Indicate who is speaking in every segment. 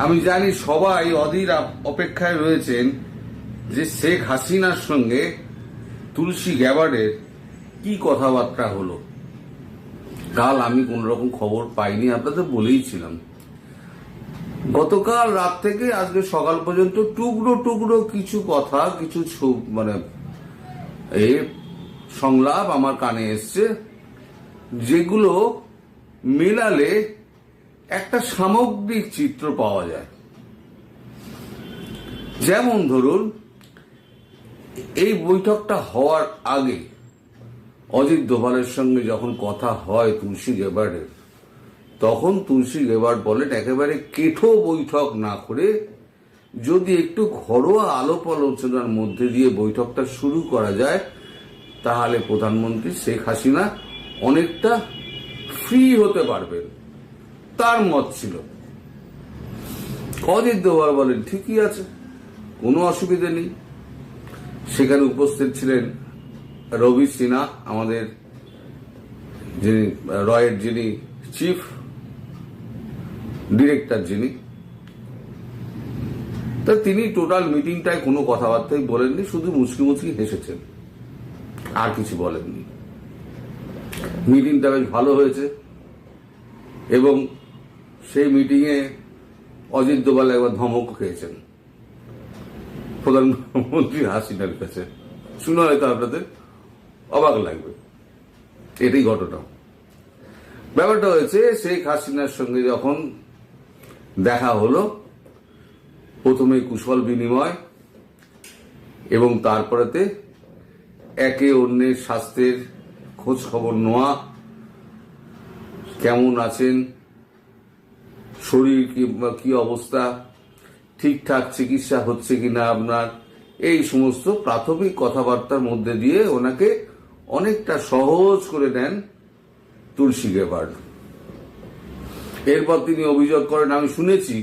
Speaker 1: আমি জানি সবাই অধীর অপেক্ষায় রয়েছেন যে শেখ হাসিনার সঙ্গে তুলসী গ্যাবার্ডের কি কথাবার্তা হলো। কাল আমি কোন রকম খবর পাইনি, আপনাদের বলেইছিলাম। গতকাল রাত থেকে আজকে সকাল পর্যন্ত টুকরো টুকরো কিছু কথা, কিছু সংলাপ আমার কানে এসছে, যেগুলো মেলালে একটা সামগ্রিক চিত্র পাওয়া যায়। যেমন ধরুন, এই বৈঠকটা হওয়ার আগে অজিত দোভালের সঙ্গে যখন কথা হয় তুলসী গ্যাবার্ডের, তখন তুলসী গ্যাবার্ড বলেন একেবারে কেঠো বৈঠক না করে যদি একটু ঘরোয়া আলাপ আলোচনার মধ্যে দিয়ে বৈঠকটা শুরু করা যায়, তাহলে প্রধানমন্ত্রী শেখ হাসিনা অনেকটা ফ্রি হতে পারবেন, তার মত ছিল। অজিত দোভাল বলেন ঠিকই আছে, কোনো অসুবিধা নেই। সেখানে উপস্থিত ছিলেন রবি সিনহা, আমাদের যিনি রয়ের যিনি চিফ ডিরেক্টর, তা তিনি টোটাল মিটিংটায় কোনো কথাবার্তাই বলেননি, শুধু মুচকি মুচকি হেসেছেন, আর কিছু বলেননি। মিটিংটা বেশ ভালো হয়েছে এবং সেই মিটিংয়ে অজিত দোভাল একবার ধমক খেয়েছেন প্রধানমন্ত্রী হাসিনার কাছে। শুনে হয়তো আপনাদের অবাক লাগবে, এটাই ঘটনা। ব্যাপারটা হয়েছে, শেখ হাসিনার সঙ্গে যখন দেখা হলো, প্রথমে কুশল বিনিময় এবং তারপরেতে একে অন্যের স্বাস্থ্যের খোঁজ খবর নেওয়া, কেমন আছেন, শরীর কি অবস্থা, ঠিকঠাক চিকিৎসা হচ্ছে কিনা আপনার, এই সমস্ত প্রাথমিক কথাবার্তার মধ্যে দিয়ে ওনাকে অনেকটা সহজ করে নেন তুলসী গ্যাবার্ড। এরপর তিনি অভিযোগ করেন, আমি শুনেছি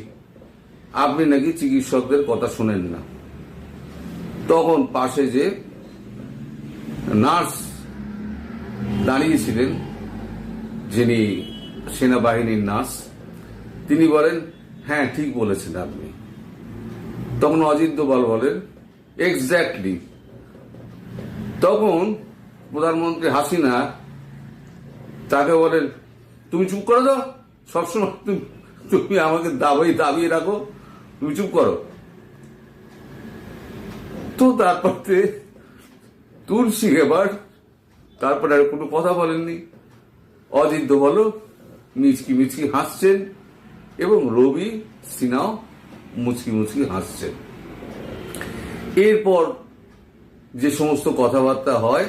Speaker 1: আপনি নাকি চিকিৎসকদের কথা শোনেন না। তখন পাশে যে নার্স দাঁড়িয়েছিলেন, যিনি সেনাবাহিনীর নার্স, তিনি বলেন হ্যাঁ ঠিক বলেছেন আপনি। তখন অজিত দোভাল বলেন এক্স্যাক্টলি। তখন প্রধানমন্ত্রী হাসিনা তাকে বলেন তুমি চুপ করে দাও, সবসময় তুমি আমাকে দাবিয়ে রাখো, তুমি চুপ করো। তো তারপরে তুলসী গ্যাবার্ড তারপরে আর কোনো কথা বলেননি। অজিত দোভালও মিচকি মিচকি হাসছেন এবং রবি সিনহাও মুচকি মুচকি হাসছেন। এরপর যে সমস্ত কথাবার্তা হয়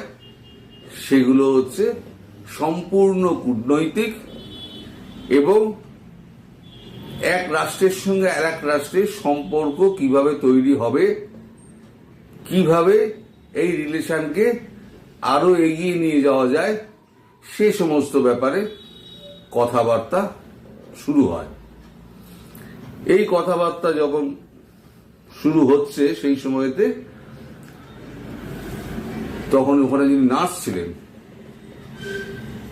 Speaker 1: সেগুলো হচ্ছে সম্পূর্ণ কূটনৈতিক এবং এক রাষ্ট্রের সঙ্গে আর এক রাষ্ট্রের সম্পর্ক কিভাবে তৈরি হবে, কিভাবে এই রিলেশনকে আরো এগিয়ে নিয়ে যাওয়া যায়, সে সমস্ত ব্যাপারে কথাবার্তা শুরু হয়। এই কথাবার্তা যখন শুরু হচ্ছে সেই সময়তে তখন ওখানে যিনি নার্স ছিলেন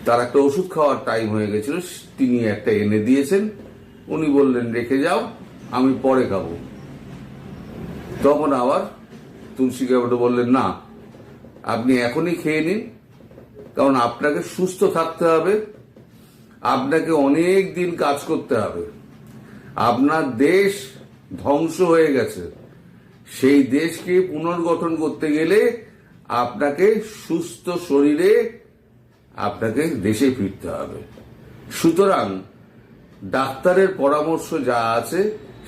Speaker 1: তার একটা ওষুধ খাওয়ার টাইম হয়ে গেছিল, তিনি একটা এনে দিয়েছেন। উনি বললেন রেখে যাও, আমি পরে খাবো। তখন আবার তুলসী গ্যাবার্ড বললেন না, আপনি এখনই খেয়ে নিন, কারণ আপনাকে সুস্থ থাকতে হবে, আপনাকে অনেক দিন কাজ করতে হবে। আপনার দেশ ধ্বংস হয়ে গেছে, সেই দেশকে পুনর্গঠন করতে গেলে আপনাকে সুস্থ শরীরে আপনাকে দেশে ফিরতে হবে। সুতরাং ডাক্তারের পরামর্শ যা আছে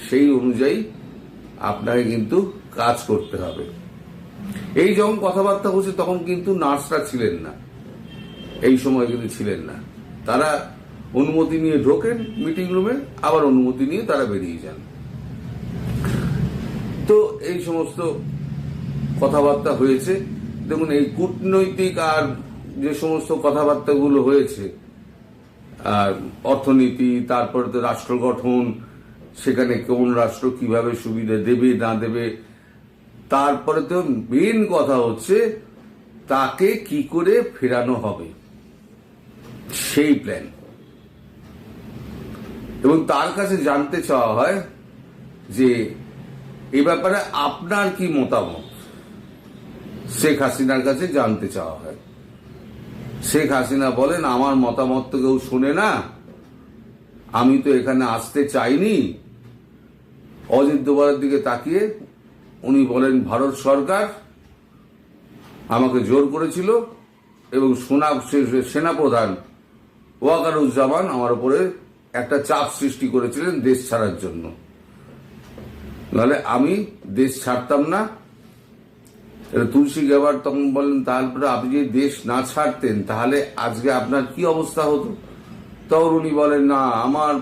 Speaker 1: সেই অনুযায়ী আপনাকে কিন্তু কাজ করতে হবে। এই যখন কথাবার্তা হচ্ছে তখন কিন্তু নার্সরা ছিলেন না, এই সময় কিন্তু ছিলেন না। তারা অনুমতি নিয়ে ঢোকেন মিটিং রুমে, আবার অনুমতি নিয়ে তারা বেরিয়ে যান। তো এই সমস্ত কথাবার্তা হয়েছে। দেখুন, এই কূটনৈতিক আর যে সমস্ত কথাবার্তাগুলো হয়েছে, আর অর্থনীতি, তারপরে তো রাষ্ট্র গঠন, সেখানে কোন রাষ্ট্র কিভাবে সুবিধা দেবে না দেবে, তারপরে তো মেন কথা হচ্ছে তাকে কি করে ফেরানো হবে সেই প্ল্যান। এবং তার কাছে জানতে চাওয়া হয় যে এ ব্যাপারে আপনার কি মতামত শেখ হাসিনার কাছে জানতে চাওয়া হয়। শেখ হাসিনা বলেন, আমার মতামত তো কেউ শুনে না, আমি তো এখানে আসতে চাইনি। অজিত দোভালের দিকে তাকিয়ে উনি বলেন, ভারত সরকার আমাকে জোর করেছিল এবং সেনাপ্রধান ওয়াকারুজ্জামান আমার উপরে একটা চাপ সৃষ্টি করেছিলেন দেশ ছাড়ার জন্য, নাহলে আমি দেশ ছাড়তাম না। তুলসী গ্যাবার্ট তখন বলেন, তারপরে আপনি যদি দেশ না ছাড়তেন তাহলে আজকে আপনার কি অবস্থা হতো? তখন উনি বলেন, না, আমার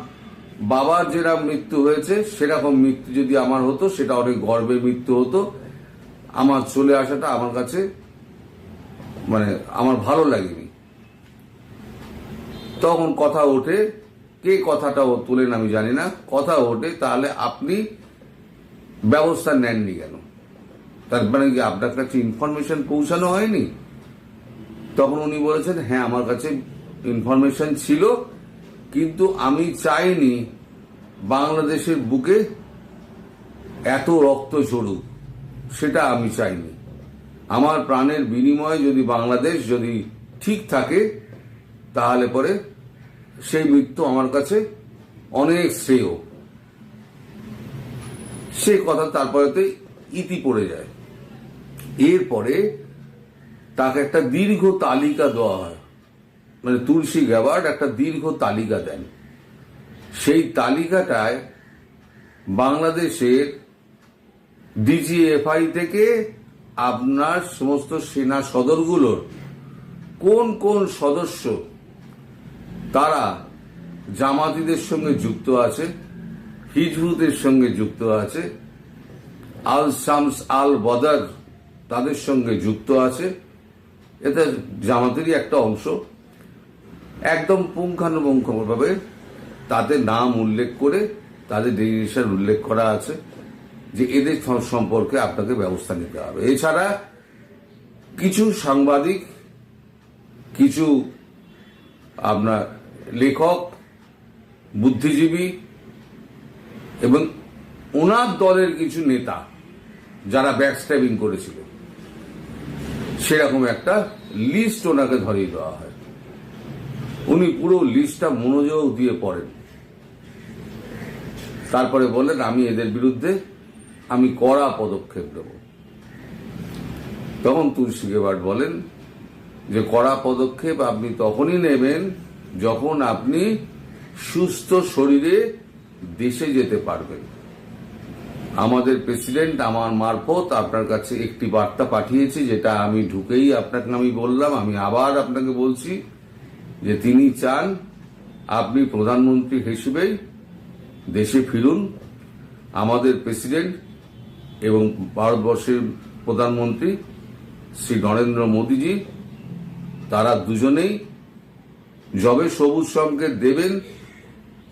Speaker 1: বাবার যেরকম মৃত্যু হয়েছে সেরকম মৃত্যু যদি আমার হতো সেটা অনেক গর্বের মৃত্যু হতো। আমার চলে আসাটা আমার কাছে আমার ভালো লাগেনি। তখন কথা ওঠে, কে কথাটা তোলেন আমি জানি না, কথা ওঠে, তাহলে আপনি ব্যবস্থা নেননি কেন? তার মানে কি আপনার কাছে ইনফরমেশন পৌঁছানো হয়নি? তখন উনি বলেছেন, হ্যাঁ, আমার কাছে ইনফরমেশন ছিল, কিন্তু আমি চাইনি বাংলাদেশের বুকে এত রক্ত ঝরুক, সেটা আমি চাইনি। আমার প্রাণের বিনিময়ে যদি বাংলাদেশ যদি ঠিক থাকে তাহলে পরে সেই মৃত্যু আমার কাছে অনেক শ্রেয়। সে কথা তারপরেতে ইতি পড়ে যায়। এরপরে তাকে একটা দীর্ঘ তালিকা দেওয়া হয়, তুলসী গ্যাবার্ট একটা দীর্ঘ তালিকা দেন। সেই তালিকাটায় বাংলাদেশের ডিজিএফআই থেকে আপনার সমস্ত সেনা সদরগুলোর কোন কোন সদস্য তারা জামাতিদের সঙ্গে যুক্ত আছে, হিজবুতের সঙ্গে যুক্ত আছে, আল শামস আল বদর তাদের সঙ্গে যুক্ত আছে, এটা জামাতেরই একটা অংশ, একদম পুঙ্খানুপুঙ্খভাবে তাদের নাম উল্লেখ করে তাদের ডেজিগনেশন উল্লেখ করা আছে যে এদের সম্পর্কে আপনাকে ব্যবস্থা নিতে হবে। এছাড়া কিছু সাংবাদিক, কিছু আপনার লেখক, বুদ্ধিজীবী এবং ওনার দলের কিছু নেতা যারা ব্যাকস্ট্যাবিং করেছিল, সেরকম একটা লিস্ট ওনাকে ধরিয়ে দেওয়া হয়। উনি পুরো লিস্টটা মনোযোগ দিয়ে পড়েন, তারপরে বলেন, আমি এদের বিরুদ্ধে আমি কড়া পদক্ষেপ নেব। তখন তুলসী গ্যাবার্ট বলেন যে কড়া পদক্ষেপ আপনি তখনই নেবেন যখন আপনি সুস্থ শরীরে দেশে যেতে পারবেন। আমাদের প্রেসিডেন্ট আমার মারফত আপনার কাছে একটি বার্তা পাঠিয়েছে, যেটা আমি ঢুকেই আপনাকে আমি বললাম, আমি আবার আপনাকে বলছি যে তিনি চান আপনি প্রধানমন্ত্রী হিসেবেই দেশে ফিরুন। আমাদের প্রেসিডেন্ট এবং ভারতবর্ষের প্রধানমন্ত্রী শ্রী নরেন্দ্র মোদীজি, তারা দুজনেই যবে সবুজ সংকেত দেবেন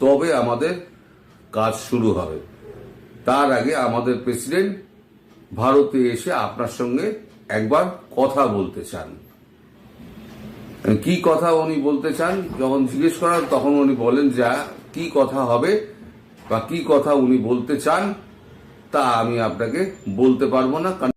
Speaker 1: তবে আমাদের কাজ শুরু হবে। তার আগে আমাদের প্রেসিডেন্ট ভারতে এসে আপনার সঙ্গে একবার কথা বলতে চান। কি কথা উনি বলতে চান যখন জিজ্ঞেস করা, তখন উনি বলেন যা কি কথা হবে বা কি কথা উনি বলতে চান তা আমি আপনাকে বলতে পারবো না।